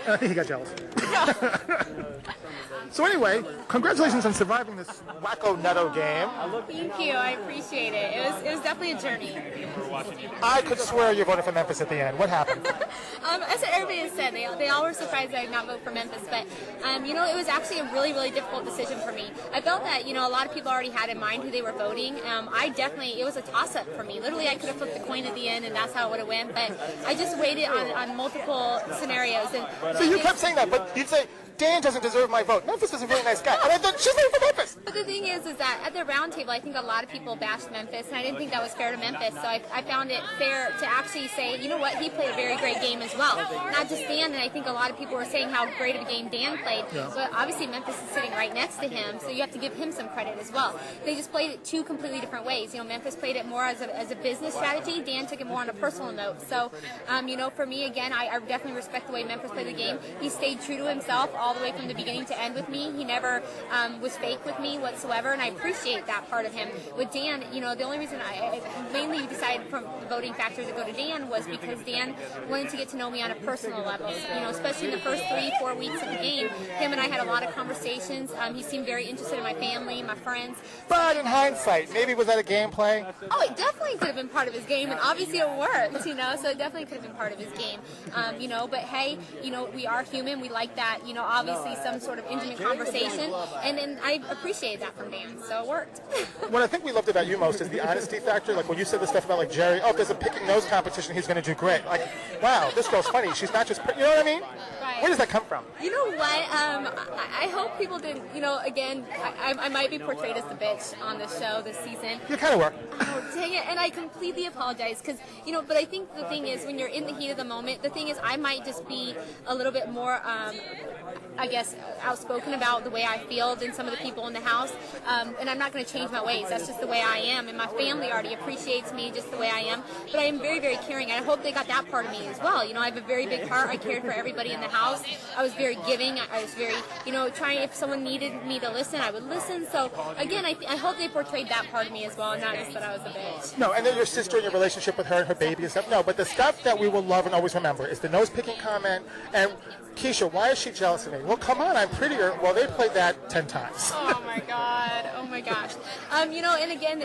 I think he got jealous. So anyway, congratulations on surviving this wacko netto game. Thank you. I appreciate it. It was definitely a journey. I could swear you voted for Memphis at the end. What happened? As everybody has said, they all were surprised that I did not vote for Memphis, but it was actually a really, really difficult decision for me. I felt that a lot of people already had in mind who they were voting. It was a toss-up for me. Literally, I could have flipped the coin at the end, and that's how it would have went. But I just waited on multiple scenarios. And so you kept saying that, but you'd say, Dan doesn't deserve my vote. Memphis is a really nice guy. And I thought, she's voting for Memphis. But the thing is that at the round table, I think a lot of people bashed Memphis, and I didn't think that was fair to Memphis. So I found it fair to actually say, you know what, he played a very great game as well. Not just Dan, and I think a lot of people were saying how great of a game Dan played. Yeah. But obviously Memphis is sitting right next to him, so you have to give him some credit as well. They just played it two completely different ways. Memphis played it more as a business strategy. Dan took it more on a personal note. So, for me, again, I definitely respect the way Memphis played the game. He stayed true to himself all the way from the beginning to end with me. He never was fake with me whatsoever, and I appreciate that part of him. With Dan, the only reason I mainly decided from the voting factor to go to Dan was because Dan wanted to get to know me on a personal level. Especially the first 3-4 weeks of the game, him and I had a lot of conversations. He seemed very interested in my family, my friends. But in hindsight, maybe was that a game play? Oh, it definitely could have been part of his game, and obviously it worked, so it definitely could have been part of his game. But hey, we are human. We like that, obviously some sort of intimate conversation, and I appreciate that from Dan, so it worked. What I think we loved about you most is the honesty factor. Like when you said the stuff about Jerry, if there's a picking nose competition, he's going to do great. Like, wow, this girl's funny. She's not just, you know what I mean? Right. Where does that come from? You know what? I hope people didn't, again, I might be portrayed as the bitch on this show this season. You kind of were. Oh, dang it. And I completely apologize because, but I think the thing is when you're in the heat of the moment, the thing is I might just be a little bit more, outspoken about the way I feel than some of the people in the house. And I'm not going to change my ways. That's just the way I am. And my family already appreciates me just the way I am. But I am very, very caring. And I hope they got that part of me as well. I have a very big heart. I cared for everybody in the house. I was very giving. I was very, trying, if someone needed me to listen, I would listen. So, again, I hope they portrayed that part of me as well, and not just that I was a bitch. No, and then your sister and your relationship with her and her baby and stuff. No, but the stuff that we will love and always remember is the nose-picking comment. And Keisha, why is she jealous of me? Well, come on, I'm prettier. Well, they played that 10 times. Oh, my God. Oh, my gosh. And again,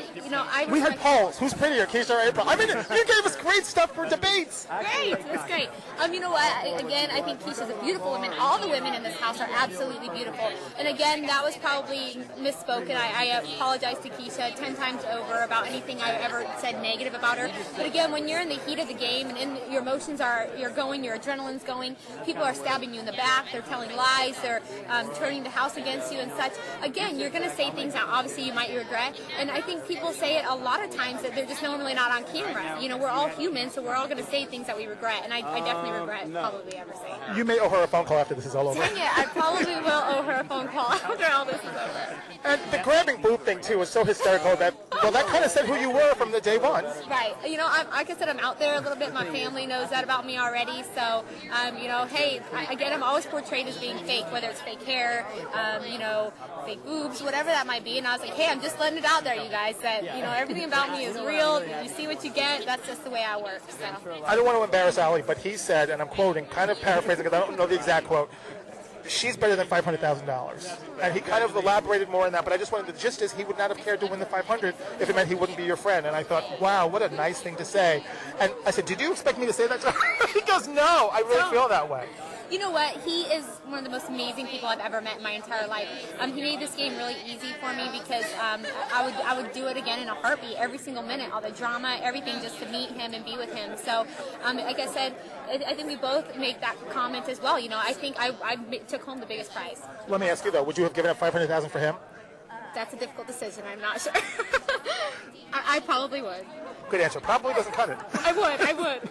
we had polls. Who's prettier, Keisha or April? I mean, you gave us great stuff for debates. Great. That's great. You know what? Again, I think Keisha's a beautiful woman. All the women in this house are absolutely beautiful. And again, that was probably misspoken. I apologize to Keisha 10 times over about anything I ever said negative about her. But again, when you're in the heat of the game and your emotions you're going, your adrenaline's going, people are stabbing you in the back, they're telling lies, they're turning the house against you and such. Again, you're going to say things that obviously you might regret. And I think people say it a lot of times that they're just normally not on camera. We're all human, so we're all going to say things that we regret. And I definitely regret probably ever saying that. You may owe her a phone call after this is all over. Dang it, I probably will owe her a phone call after all this is over. And the grabbing boob thing, too, was so hysterical that kind of said who you were from the day one. Right. Like I said, I'm out there a little bit. My family knows that about me already. So, hey, again, I'm always portrayed as being fake, whether it's fake hair, fake boobs, whatever that might be. And I was like, hey, I'm just letting it out there, you guys, that, everything about me is real. You see what you get. That's just the way I work. So. I don't want to embarrass Ali, but he said, and I'm quoting, kind of paraphrasing because I don't know the exact quote, she's better than $500,000. And he kind of elaborated more on that, but I just wanted the gist is he would not have cared to win the 500 if it meant he wouldn't be your friend. And I thought, wow, what a nice thing to say. And I said, did you expect me to say that to her? He goes, no, I really feel that way. You know what? He is one of the most amazing people I've ever met in my entire life. He made this game really easy for me because I would do it again in a heartbeat every single minute, all the drama, everything, just to meet him and be with him. So, like I said, I think we both make that comment as well. I think I took home the biggest prize. Let me ask you though, would you have given up $500,000 for him? That's a difficult decision. I'm not sure. I probably would. Good answer. Probably doesn't cut it. I would.